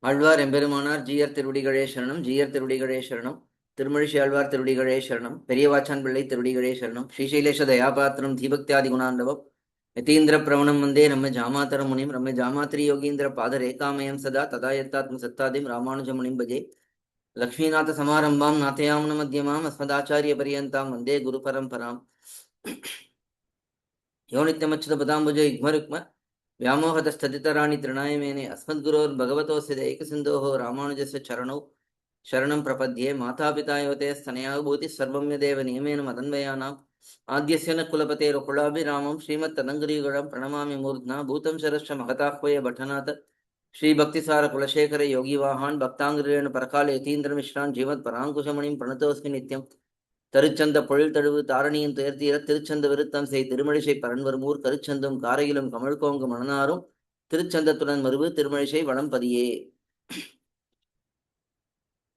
ஆழ்வார் எம்பெருமானார் ஜீயர் திருவடிகளே சரணம், ஜீயர் திருவடிகளே சரணம், திருமழிசை ஆழ்வார் திருவடிகளே சரணம், பெரியவாச்சான் பிள்ளை திருவடிகளே சரணம், ஸ்ரீசைலேஷ தயாபாத்திரம் தீபக்தியாதி குணாண்டவம் யதீந்திர பிரவணம் வந்தே நம்ம ஜாமாதர முனிம் ரம்ய ஜாமாத்திரி யோகீந்திர பாத ரேகாமயம் சதா ததா யத்தாத்ம சத்தாதிம் ராமானுஜ முனிம் பஜே லக்ஷ்மீநாத சமாரம்பாம் நாதயாமுன மத்தியமாம் அஸ்மதாச்சாரிய பரியந்தாம் வந்தே குரு பரம்பராம் யோ நித்யமச்சுத பதாம்புஜ யுக்மருக்ம व्यामोहतस्तदितराणि तृणाय मेने अस्मद्गुरोर्भगवतोऽस्य दैकसिन्धोः रामानुजस्य चरणौ शरणं प्रपद्ये मातापिता योते स्तनया भूतिः सर्वं यदेव नियमेन मदन्वयानाम् आद्यस्य न कुलपतेरुकुलाभिरामं श्रीमत्तदङ्गरीगुणं प्रणमामि मूर्ध्ना भूतं शरश्च महताह्वय भटनाथ श्रीभक्तिसारकुलशेखर योगिवाहान् भक्ताङ्ग्रेण परकाल यतीन्द्रमिश्रान् जीवत्पराङ्कुशमणिं प्रणतोऽस्मि नित्यम् தருச்சந்த பொழில் தழுவு தாரணியின் துயர்த்தீர திருச்சந்த விருத்தம் செய் திருமழிசை பரன்வர்மூர் கருச்சந்தும் காரையிலும் கமழ்கோங்கு மணனாரும் திருச்சந்தத்துடன் மருவு திருமழிசை வளம்பதியே.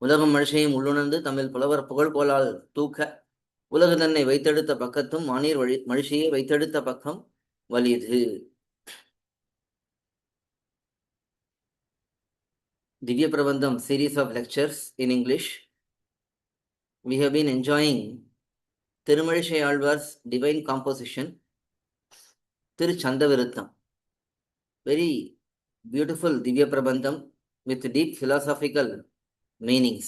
உலகம் மழிசையும் உள்ளுணர்ந்து தமிழ் புலவர் புகழ் போலால் தூக்க உலகு தன்னை வைத்தெடுத்த பக்கத்தும் மானீர் மழிசையை வைத்தெடுத்த பக்கம் வலிது. Divyaprabandham series of lectures in English. We have been enjoying Tirumalizhai Alvar's divine composition, thiruchchandha. Very beautiful dhivyaprabandham with deep philosophical meanings.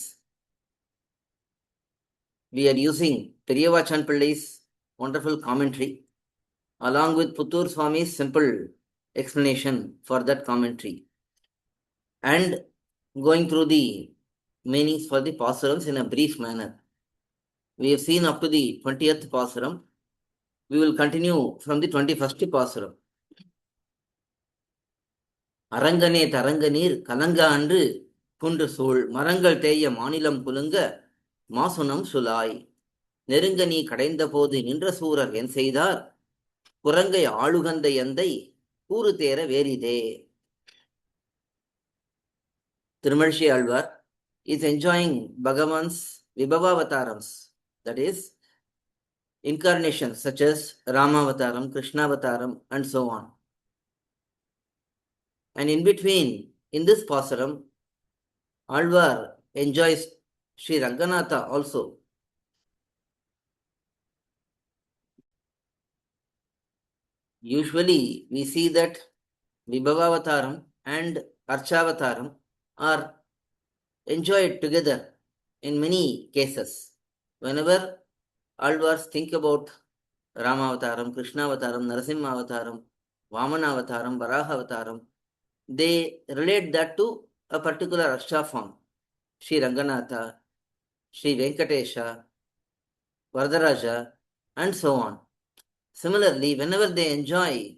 We are using Periyavachan Pillai's wonderful commentary along with Puttur Swami's simple explanation for that commentary and going through the meanings for the pAsurams in a brief manner. We have seen up to the 20th pAsuram. We will continue from the 21st pAsuram. அரங்கனே தரங்க நீர் கலங்க அன்று குன்று சூழ் மரங்கள் தேய மாநிலம் குலுங்க மாசுனம் சுலாய் நெருங்க நீ கடைந்த போது நின்ற சூரர் என் செய்தார் குரங்கை ஆளுகந்த எந்தை கூறு தேர வேரிதே. Tirumalizhai Alvar is enjoying Bhagavan's vibhavavatharams, that is, incarnations such as Ramavataram, Krishnavataram, and so on. And in between, in this pAsuram, Alvar enjoys Sri Ranganatha also. Usually, we see that Vibhavavataram and Archavataram are enjoyed together in many cases. Whenever Alvars think about Ramavataram, Krishnavataram, Narasimhavataram, Vamanavataram, Varahavataram, they relate that to a particular Arsha form, Sri Ranganatha, Sri Venkatesha, Varadaraja, and so on. Similarly, whenever they enjoy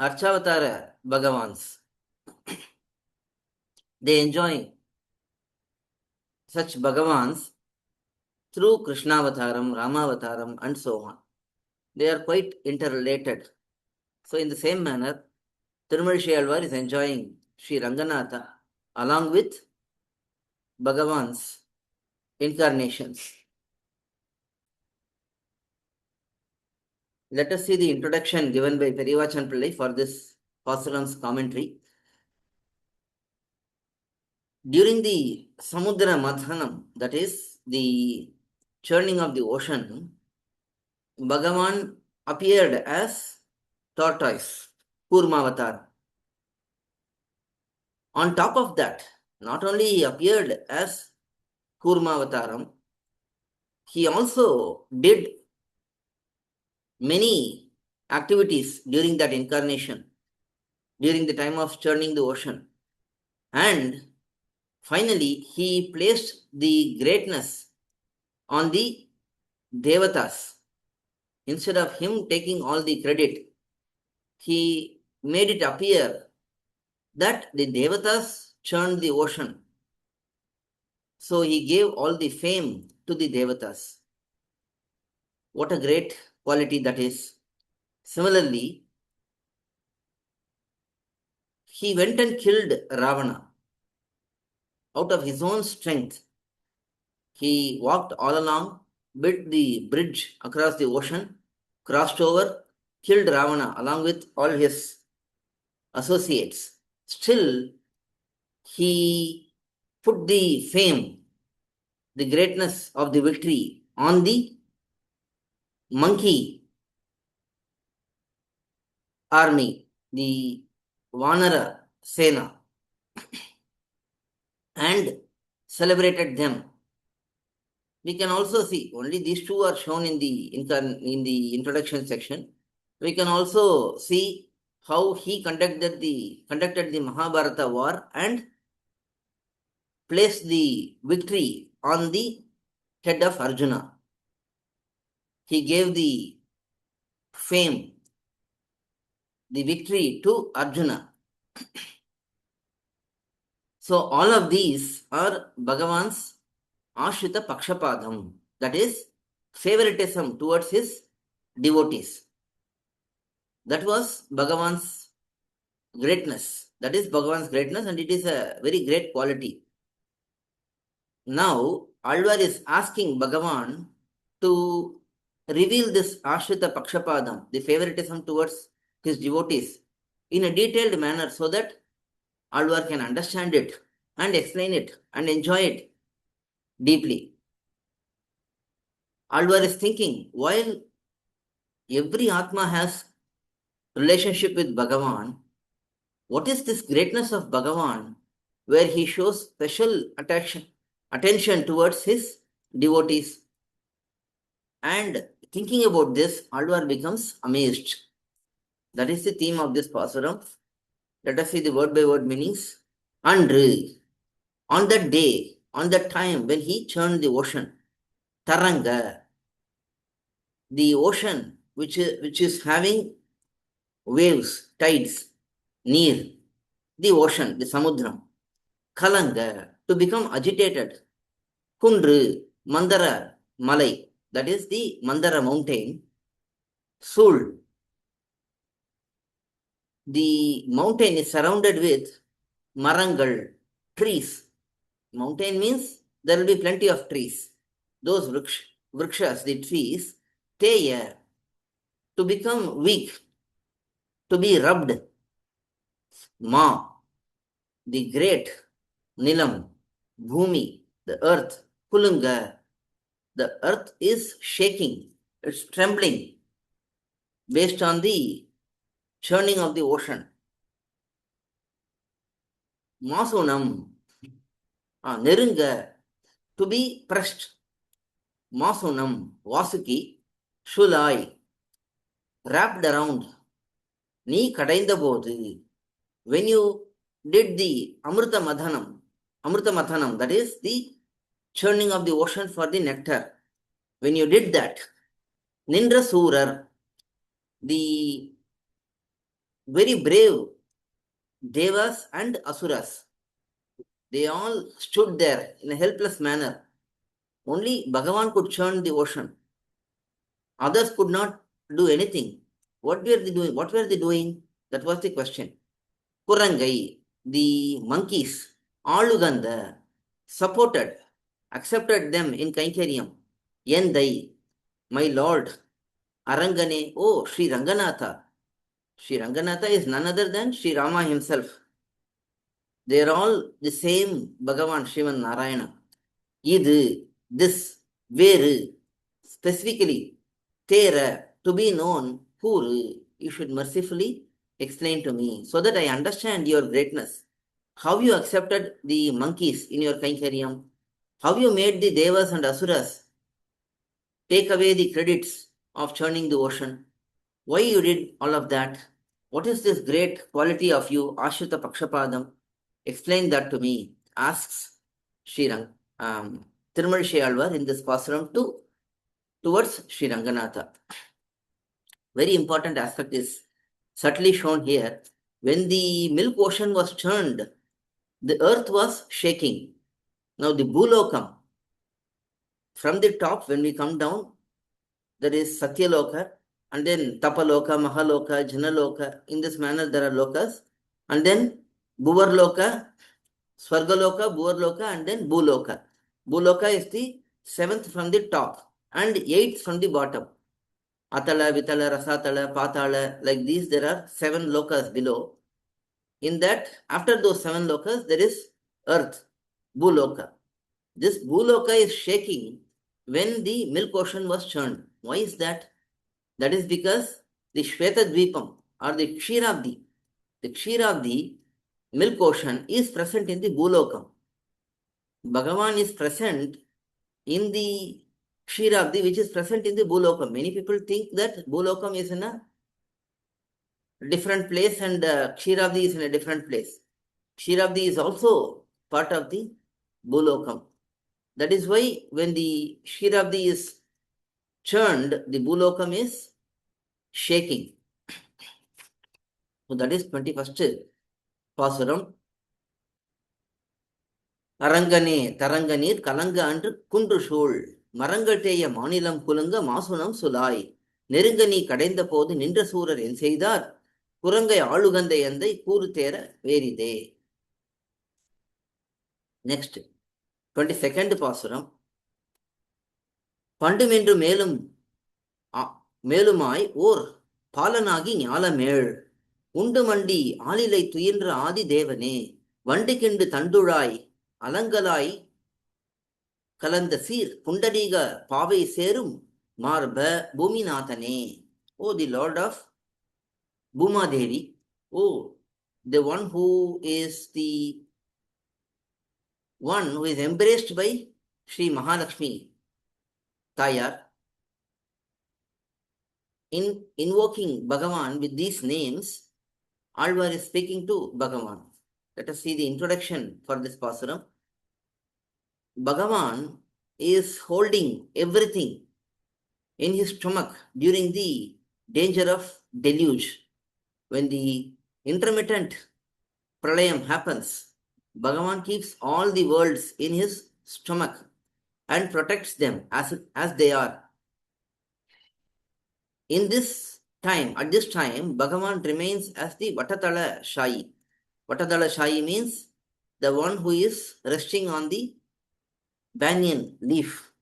Archavatara Bhagavans, they enjoy such Bhagavans through Krishnavataram, Ramavataram, and so on. They are quite interrelated. So in the same manner, Tirumalizhai Alvar is enjoying Sri Ranganatha along with Bhagavan's incarnations. Let us see the introduction given by Periyavachan Pillai for this pAsurams commentary. During the Samudra Mathanam, that is the churning of the ocean, Bhagavan appeared as tortoise, Kurmavatar. On top of that, not only he appeared as Kurmavataram, he also did many activities during that incarnation, during the time of churning the ocean. And finally, he placed the greatness on the Devatas. Instead of him taking all the credit, he made it appear that the Devatas churned the ocean. So he gave all the fame to the Devatas. What a great quality that is. Similarly, he went and killed Ravana. Out of his own strength, he walked all along, built the bridge across the ocean, crossed over, killed Ravana along with all his associates. Still, he put the fame, the greatness of the victory on the monkey army, the Vanara Sena, and celebrated them. We can also see only these two are shown in the introduction section. We can also see how he conducted the Mahabharata war and placed the victory on the head of Arjuna. He gave the fame, the victory to Arjuna. So all of these are Bhagavan's Ashrita Pakshapadam, that is favoritism towards his devotees. That was Bhagavan's greatness. That is Bhagavan's greatness, and it is a very great quality. Now, Alvar is asking Bhagavan to reveal this Ashrita Pakshapadam, the favoritism towards his devotees, in a detailed manner so that Alvar can understand it and explain it and enjoy it deeply. Alvar is thinking, while every Atma has relationship with Bhagavan, what is this greatness of Bhagavan where he shows special attention towards his devotees? And thinking about this, Alvar becomes amazed. That is the theme of this pasuram. Let us see the word by word meanings. Andru, on that day, on that time when he churned the ocean, Taranga, the ocean which is having waves, tides, near the ocean, the samudram. Kalanga, to become agitated. Kundru, Mandara, Malai, that is the Mandara mountain. Sul, the mountain is surrounded with Marangal, trees. Mountain means there will be plenty of trees. Those vrikshas, the trees, Teya, to become weak, to be rubbed. Ma, the great, Nilam, Bhumi, the earth, Kulunga, the earth is shaking, it's trembling based on the churning of the ocean. Masunam, Nerunga, to be pressed. Masunam, Vasuki, Shulai, wrapped around. Ni kadainda bodhu. When you did the Amrita Mathanam, that is the churning of the ocean for the nectar. When you did that, Nindra Surar, the very brave Devas and Asuras, they all stood there in a helpless manner. Only Bhagavan could churn the ocean. Others could not do anything. What were they doing? What were they doing? That was the question. Kurangai, the monkeys, Aluganda, supported, accepted them in Kaikariam. Yendai, my lord, Arangane, oh, Sri Ranganatha. Sri Ranganatha is none other than Sri Rama himself. They are all the same Bhagavan Sriman Narayana. Idu, this, Veru, specifically, Tera, to be known, Puru, you should mercifully explain to me so that I understand your greatness. How you accepted the monkeys in your Kaikariam, how you made the Devas and Asuras take away the credits of churning the ocean. Why you did all of that? What is this great quality of you, Ashrita Pakshapadam? Explain that to me, asks Srirang, Tirumazhi Alvar in this pasuram towards Sri Ranganatha. Very important aspect is subtly shown here. When the milk ocean was churned, the earth was shaking. Now the Bhulokam, from the top when we come down, there is Satyaloka, and then Tapaloka, Mahaloka, Janaloka. In this manner there are lokas. And then Bhuvarloka, Swargaloka, Bhuvarloka, and then Bhuloka. Bhuloka is the 7th from the top and 8th from the bottom. Atala, Vitala, Rasatala, Patala, like these, there are 7 lokas below. In that, after those 7 lokas, there is earth, Bhuloka. This Bhuloka is shaking when the milk ocean was churned. Why is that? That is because the Shweta Dvipam or the Kshiravdi milk ocean is present in the Bhulokam. Bhagavan is present in the Kshiravdi, which is present in the Bhulokam. Many people think that Bhulokam is in a different place and Kshiravdi is in a different place. Kshiravdi is also part of the Bhulokam. That is why when the Kshiravdi is churned, the Bhulokam is shaking. So that is 21st Pasuram. அரங்கனே தரங்கநீர் கலங்க அன்று குன்று சூழ் மரங்கட்டேய மாநிலம் குலுங்க மாசுனம் சுலாய் நெருங்க நீ கடைந்த போது நின்ற சூரர் என் செய்தார் குரங்கை ஆளுகந்தை எந்தை கூறு தேர வேரிதே. நெக்ஸ்ட் 22nd பாசுரம். பண்டுமென்று மேலுமாய் ஓர் பாலனாகி ஞாலமேள் உண்டு மண்டி ஆளிலை துயின்ற ஆதி தேவனே வண்டு கிண்டு தண்டுழாய் அலங்கலாய் கலந்த சீர் புண்டரீக பாவை சேரும் மார்ப பூமிநாதனே. Oh the lord of Bhumadevi, oh the one who is the one who is embraced by Sri Mahalakshmi Tayar. In invoking Bhagavan with these names, Alvar is speaking to Bhagavan. Let us see the introduction for this Pasuram. Bhagavan is holding everything in his stomach during the danger of deluge. When the intermittent pralayam happens, Bhagavan keeps all the worlds in his stomach and protects them as they are. At this time, Bhagavan remains as the Vatatala Shayi. Vatatala Shayi means the one who is resting on the banyan leaf.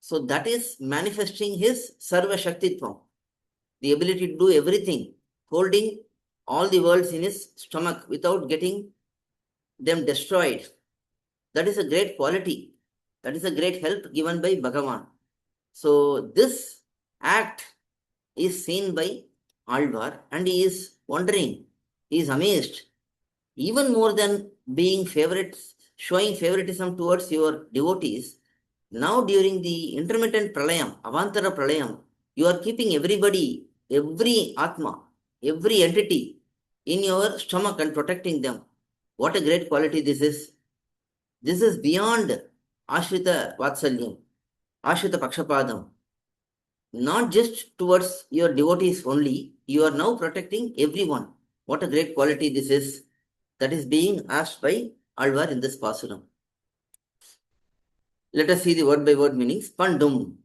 So that is manifesting his Sarva Shaktitvam, the ability to do everything, holding all the worlds in his stomach without getting them destroyed. That is a great quality. That is a great help given by Bhagavan. So this act is seen by Alvar and he is wondering, he is amazed. Even more than being showing favoritism towards your devotees, now during the intermittent pralayam, Avantara pralayam, you are keeping everybody, every Atma, every entity in your stomach and protecting them. What a great quality this is. This is beyond Ashrita Vatsalyam, Ashrita Pakshapadam. Not just towards your devotees only, you are now protecting everyone. What a great quality this is. That is being asked by Alvar in this Pasuram. Let us see the word by word meanings. Pandum.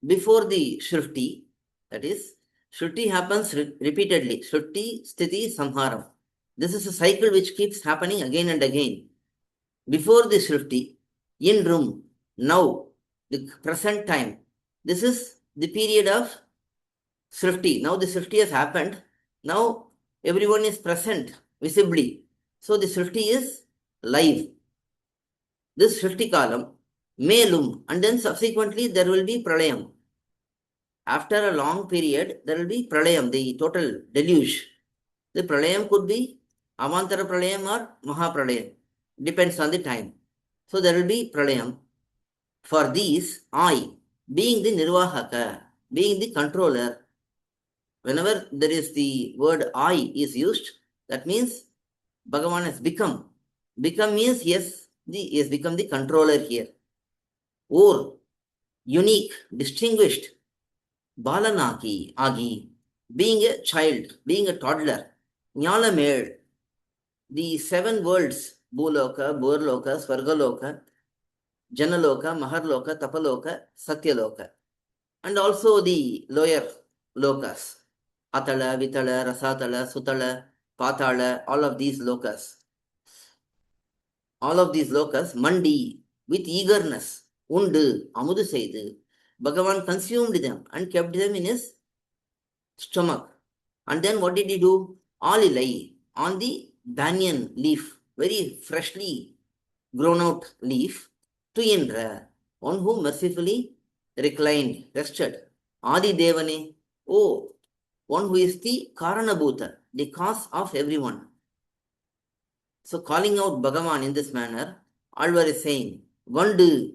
Before the Shrifti, that is, Shruti happens repeatedly. Shruti, Sthiti, Samharam. This is a cycle which keeps happening again and again. Before the Shrifti, in room, now, the present time. This is the period of Shrifti. Now the Shrifti has happened. Now everyone is present visibly. So the Shrifti is live. This Shrifti Kalam, Melum, and then subsequently there will be Pralayam. After a long period, there will be Pralayam, the total deluge. The Pralayam could be Avantara Pralayam or Mahapralayam. Depends on the time. So there will be Pralayam. For these, I, being the Nirvahaka, being the controller, whenever there is the word I is used, that means Bhagavan has become. Become means he has become the controller here. Or, unique, distinguished, Balanaki, Agi, being a child, being a toddler, Nyalamed, the 7 worlds, Bhuloka, Burloka, Swargaloka, Janaloka, Maharloka, Tapaloka, Satyaloka, and also the lower lokas, Atala, Vitala, Rasatala, Sutala, Patala, all of these lokas. All of these lokas, Mandi, with eagerness, Undu, Amudu Seidu, Bhagavan consumed them and kept them in his stomach. And then what did he do? Alilai, on the banyan leaf, very freshly grown out leaf, Tuyendra, one who mercifully reclined, rested. Adi Devane, oh, one who is the Karanabhuta, the cause of everyone. So calling out Bhagavan in this manner, Alvar is saying, Vandu,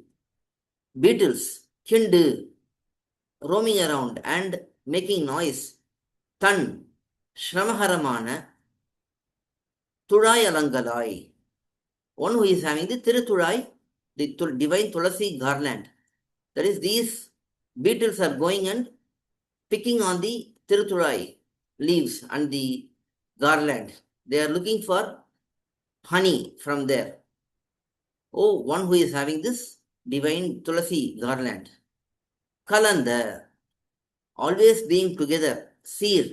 beetles, kindu, roaming around and making noise, Tan, Shramaharamana, Tudai Alangalai, one who is having the Tiruthurai, the divine Tulasi garland. That is, these beetles are going and picking on the Tiruthurai leaves and the garland. They are looking for honey from there. Oh, one who is having this divine Tulasi garland. Kalanda, always being together. Seer,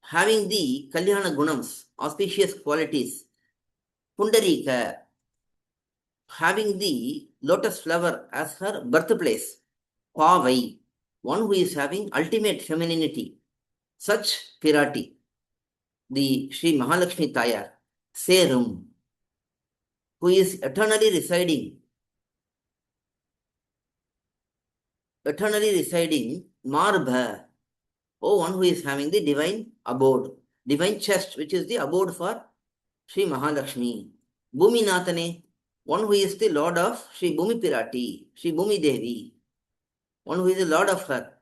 having the Kalyana Gunams, auspicious qualities. Pundarika, having the lotus flower as her birthplace. Pavai, one who is having ultimate femininity. Such Pirati, the Sri Mahalakshmi Tayar. Serum, who is eternally residing, Marbha, oh, one who is having the divine abode, divine chest, which is the abode for Sri Mahalakshmi. Bhumi Nathane, one who is the lord of Sri Bhumi Pirati, Sri Bhumi Devi, one who is the lord of her.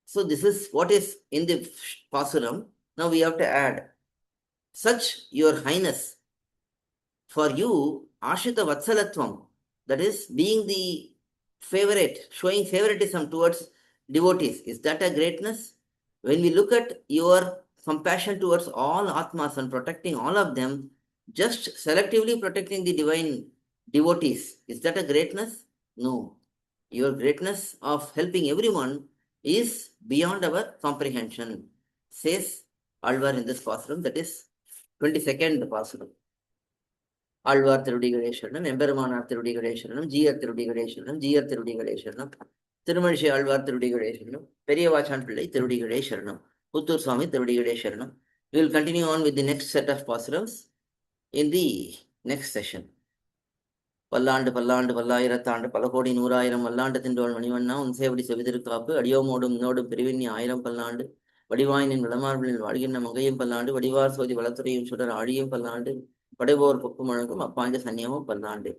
So this is what is in the Pasuram. Now we have to add, such your highness, for you, Ashita Vatsalatvam, that is being the favorite, showing favoritism towards devotees. Is that a greatness? When we look at your compassion towards all Atmas and protecting all of them, just selectively protecting the divine devotees, is that a greatness? No. Your greatness of helping everyone is beyond our comprehension, says Alvar in this Pasuram, that is 22nd Pasuram. ஆழ்வார் திருடிகளே சரணம், எம்பெருமானார் திருடிகளே சரணம், ஜீயர் திருடிகளே சரணம், ஜீயர் திருடிகளே சரணம், திருமழிசை ஆழ்வார் திருடிகளே சரணம், பெரிய வாச்சான் பிள்ளை திருடிகளே சரணம், புத்தூர் சுவாமி திருடிகளே சரணம். We will continue on with the next set of pasurams in the next session. பல்லாண்டு பல்லாண்டு பல்லாயிரத்தாண்டு பல கோடி நூறாயிரம் வல்லாண்டு தின்றோள் மணிவண்ணா உன் சேவடி செவிதிருக்காப்பு அடியோமோடும் இன்னோடும் பிரிவின் 1000 பல்லாண்டு வடிவாயினின் விளமார்பினில் வாழ்கின்ற மங்கையும் பல்லாண்டு வடிவார் சோதி வளத்துறையும் சுடர் ஆழியும் பல்லாண்டு படைபோர் பொக்கு முழங்கும் அப்பாஞ்ச சன்னியமும் பல்லாண்டு.